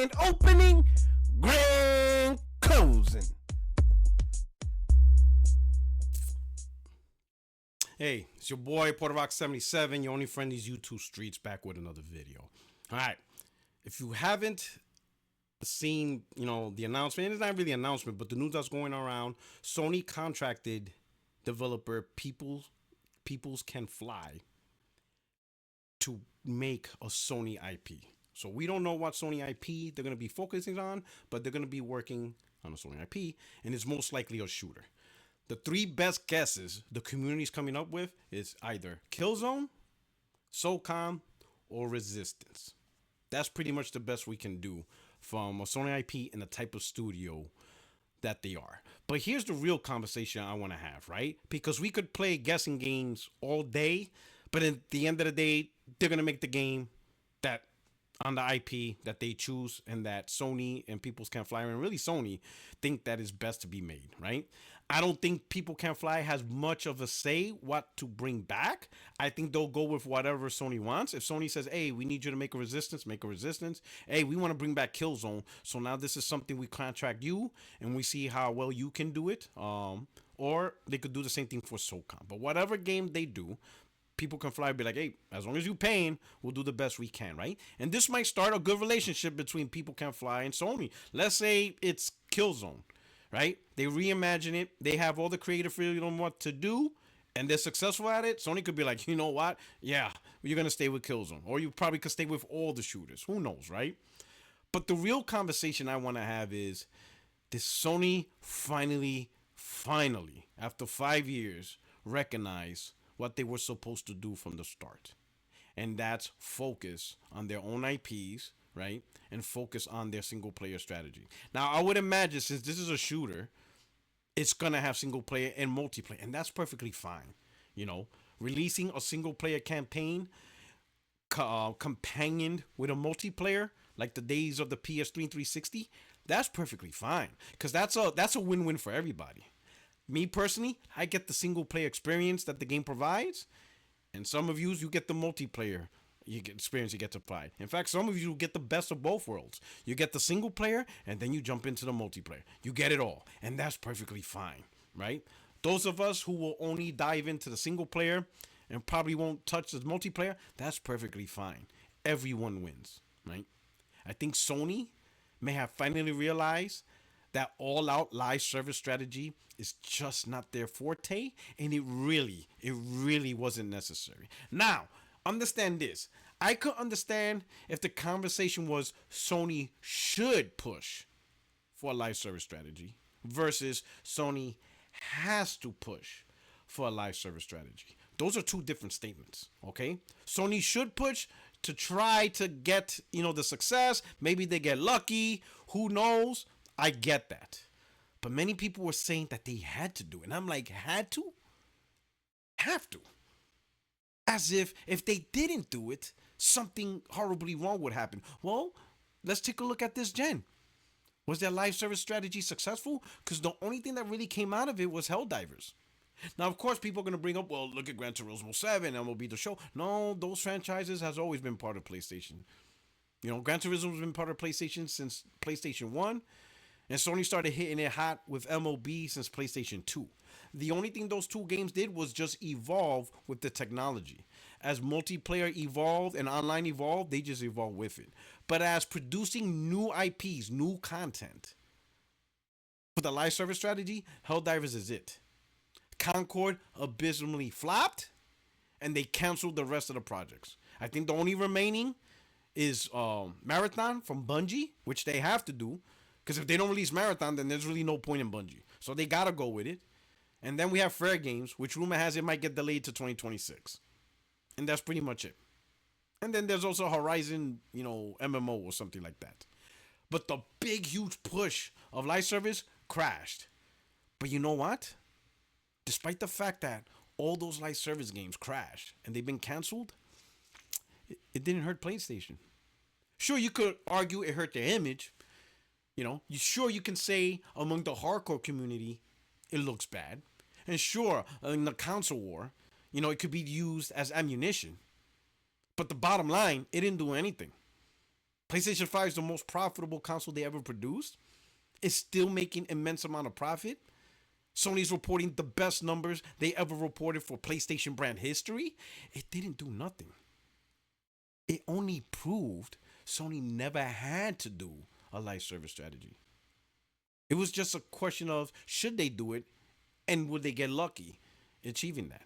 grand opening, grand closing. Hey, it's your boy Puerto Rock 77, your only friend these YouTube streets, back with another video. All right, if you haven't seen, the announcement, it's not really an announcement, but the news that's going around, Sony contracted developer Peoples Can Fly to make a Sony IP. So we don't know what Sony IP they're going to be focusing on, but they're going to be working on a Sony IP, and it's most likely a shooter. The three best guesses the community's coming up with is either Killzone, SOCOM, or Resistance. That's pretty much the best we can do from a Sony IP and the type of studio that they are. But here's the real conversation I want to have, right? Because we could play guessing games all day, but at the end of the day, they're going to make the game that on the IP that they choose and that Sony and Peoples Can Fly, and really Sony, think that is best to be made, right? I don't think People Can Fly has much of a say what to bring back. I think they'll go with whatever Sony wants. If Sony says, hey, we need you to make a Resistance, make a Resistance. Hey, we want to bring back Killzone. So now this is something we contract you and we see how well you can do it. Or they could do the same thing for SOCOM. But whatever game they do, People Can Fly be like, hey, as long as you're paying, we'll do the best we can, right? And this might start a good relationship between People Can Fly and Sony. Let's say it's Killzone, right? They reimagine it. They have all the creative freedom what to do, and they're successful at it. Sony could be like, you know what? Yeah, you're going to stay with Killzone. Or you probably could stay with all the shooters. Who knows, right? But the real conversation I want to have is, did Sony finally, after 5 years, recognize what they were supposed to do from the start? And that's focus on their own IPs, right? And focus on their single player strategy. Now, I would imagine since this is a shooter, it's going to have single player and multiplayer, and that's perfectly fine. Releasing a single player campaign companioned with a multiplayer like the days of the PS3 and 360, that's perfectly fine because that's a win-win for everybody. Me personally, I get the single player experience that the game provides, and some of you get the multiplayer experience you get to provide. In fact, some of you get the best of both worlds. You get the single player, and then you jump into the multiplayer. You get it all, and that's perfectly fine, right? Those of us who will only dive into the single player and probably won't touch the multiplayer, that's perfectly fine. Everyone wins, right? I think Sony may have finally realized that all-out live service strategy is just not their forte, and it really wasn't necessary. Now, understand this. I could understand if the conversation was Sony should push for a live service strategy versus Sony has to push for a live service strategy. Those are two different statements, okay? Sony should push to try to get, the success. Maybe they get lucky. Who knows? I get that. But many people were saying that they had to do it. And I'm like, had to? Have to. As if they didn't do it, something horribly wrong would happen. Well, let's take a look at this gen. Was their live service strategy successful? Because the only thing that really came out of it was Helldivers. Now, of course, people are going to bring up, well, look at Gran Turismo 7, MLB The Show. No, those franchises has always been part of PlayStation. Gran Turismo has been part of PlayStation since PlayStation 1. And Sony started hitting it hot with MLB since PlayStation 2. The only thing those two games did was just evolve with the technology. As multiplayer evolved and online evolved, they just evolved with it. But as producing new IPs, new content, for the live service strategy, Helldivers is it. Concord abysmally flopped, and they canceled the rest of the projects. I think the only remaining is Marathon from Bungie, which they have to do. Because if they don't release Marathon, then there's really no point in Bungie. So they got to go with it. And then we have Fair Games, which rumor has it might get delayed to 2026. And that's pretty much it. And then there's also Horizon, MMO or something like that. But the big, huge push of live service crashed. But you know what? Despite the fact that all those live service games crashed and they've been canceled, it didn't hurt PlayStation. Sure, you could argue it hurt their image. You can say among the hardcore community, it looks bad. And sure, in the console war, it could be used as ammunition. But the bottom line, it didn't do anything. PlayStation 5 is the most profitable console they ever produced. It's still making immense amount of profit. Sony's reporting the best numbers they ever reported for PlayStation brand history. It didn't do nothing. It only proved Sony never had to do a live service strategy. It was just a question of should they do it and would they get lucky achieving that.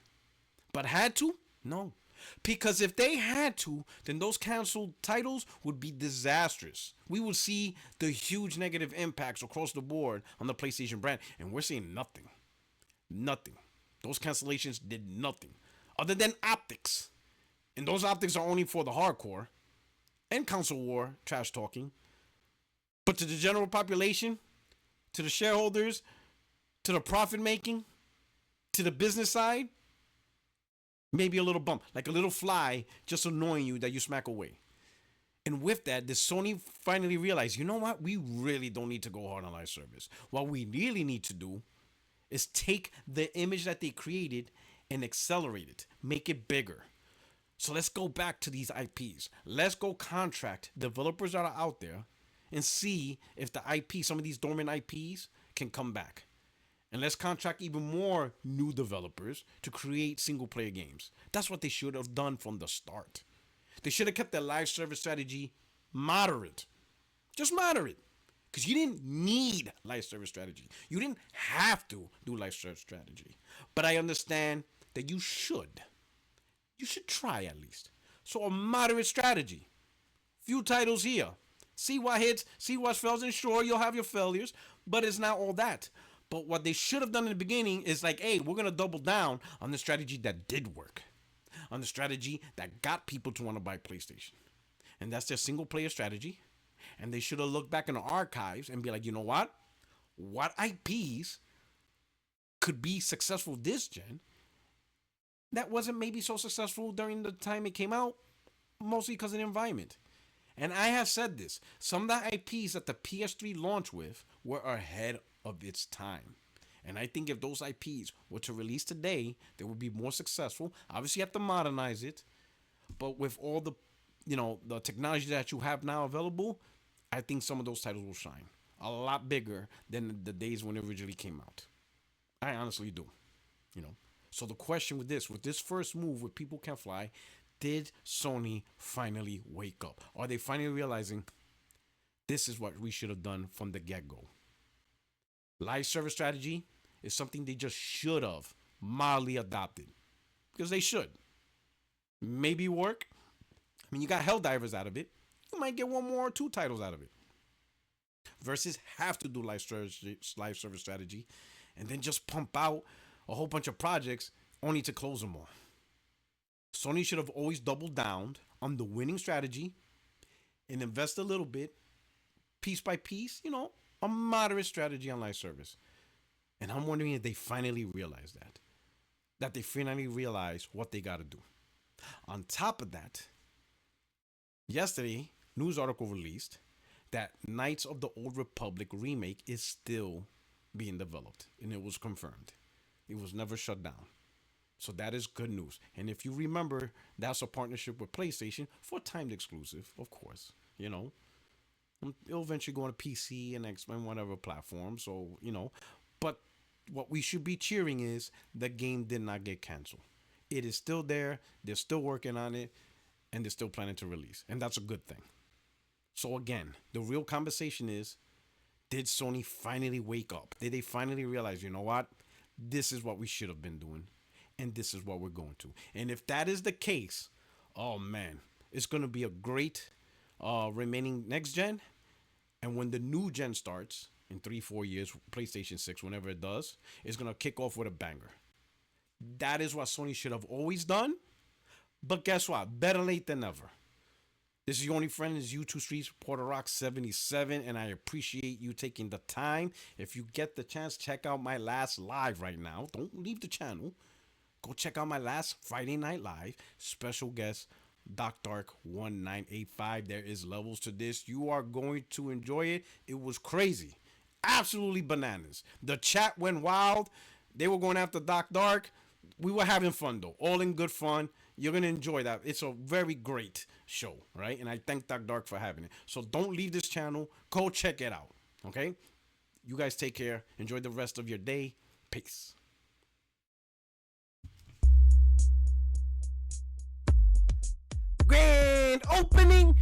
But had to? No. Because if they had to, then those canceled titles would be disastrous. We would see the huge negative impacts across the board on the PlayStation brand, and we're seeing nothing. Nothing. Those cancellations did nothing other than optics. And those optics are only for the hardcore and console war trash talking. But to the general population, to the shareholders, to the profit making, to the business side, maybe a little bump, like a little fly just annoying you that you smack away. And with that, the Sony finally realized, you know what? We really don't need to go hard on live service. What we really need to do is take the image that they created and accelerate it, make it bigger. So let's go back to these IPs. Let's go contract developers that are out there and see if the IP, some of these dormant IPs, can come back. And let's contract even more new developers to create single player games. That's what they should have done from the start. They should have kept their live service strategy moderate. Just moderate. Because you didn't need live service strategy. You didn't have to do live service strategy. But I understand that you should. You should try at least. So a moderate strategy. Few titles here. See what hits, see what fails, and sure, you'll have your failures, but it's not all that. But what they should have done in the beginning is like, hey, we're going to double down on the strategy that did work. On the strategy that got people to want to buy PlayStation. And that's their single player strategy. And they should have looked back in the archives and be like, you know what? What IPs could be successful this gen that wasn't maybe so successful during the time it came out, mostly because of the environment. And I have said this, some of the IPs that the PS3 launched with were ahead of its time. And I think if those IPs were to release today, they would be more successful. Obviously, you have to modernize it. But with all the, the technology that you have now available, I think some of those titles will shine. A lot bigger than the days when it originally came out. I honestly do. So the question with this first move with People Can Fly, did Sony finally wake up? Are they finally realizing this is what we should have done from the get-go? Live service strategy is something they just should have mildly adopted. Because they should. Maybe work. I mean, you got Helldivers out of it. You might get one more or two titles out of it. Versus have to do live service strategy and then just pump out a whole bunch of projects only to close them all. Sony should have always doubled down on the winning strategy and invest a little bit, piece by piece, a moderate strategy on live service. And I'm wondering if they finally realize that. That they finally realize what they got to do. On top of that, yesterday, news article released that Knights of the Old Republic remake is still being developed. And it was confirmed. It was never shut down. So that is good news. And if you remember, that's a partnership with PlayStation for timed exclusive, of course. It'll eventually go on a PC and X and whatever platform. So, but what we should be cheering is the game did not get canceled. It is still there. They're still working on it. And they're still planning to release. And that's a good thing. So again, the real conversation is, did Sony finally wake up? Did they finally realize, you know what? This is what we should have been doing. And this is what we're going to. And if that is the case, oh man, it's going to be a great remaining next gen. And when the new gen starts in 3-4 years, PlayStation 6, whenever it does, it's going to kick off with a banger. That is what Sony should have always done. But guess what? Better late than never. This is your only friend, is YouTube Streets, Porter Rock 77, and I appreciate you taking the time. If you get the chance, check out my last live right now. Don't leave the channel. Go check out my last Friday Night Live. Special guest, Doc Dark 1985. There is levels to this. You are going to enjoy it. It was crazy. Absolutely bananas. The chat went wild. They were going after Doc Dark. We were having fun, though. All in good fun. You're gonna enjoy that. It's a very great show, right? And I thank Doc Dark for having it. So don't leave this channel. Go check it out. Okay? You guys take care. Enjoy the rest of your day. Peace. Grand opening